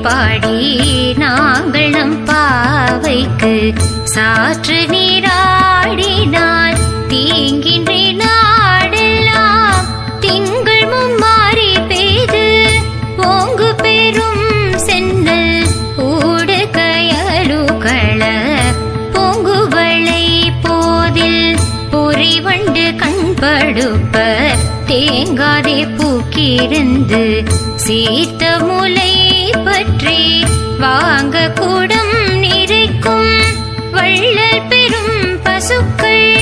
பாடி நாங்கள் நம் பாவைக்கு சாற்று நீராடினார். தீங்கின்றி நாடெல்லாம் திங்கள் மும்மாறி பெய்து ஓங்கு பெரும் சென்னல் ஊடு கயலுகள பூங்குவளை போதில் பொறிவண்டு கண்படுப்ப தேங்காதே பூக்கிருந்து சீர்த்த முலை பற்றி வாங்க கூடம் நிறைக்கும் வள்ளல் பெரும் பசுக்கள்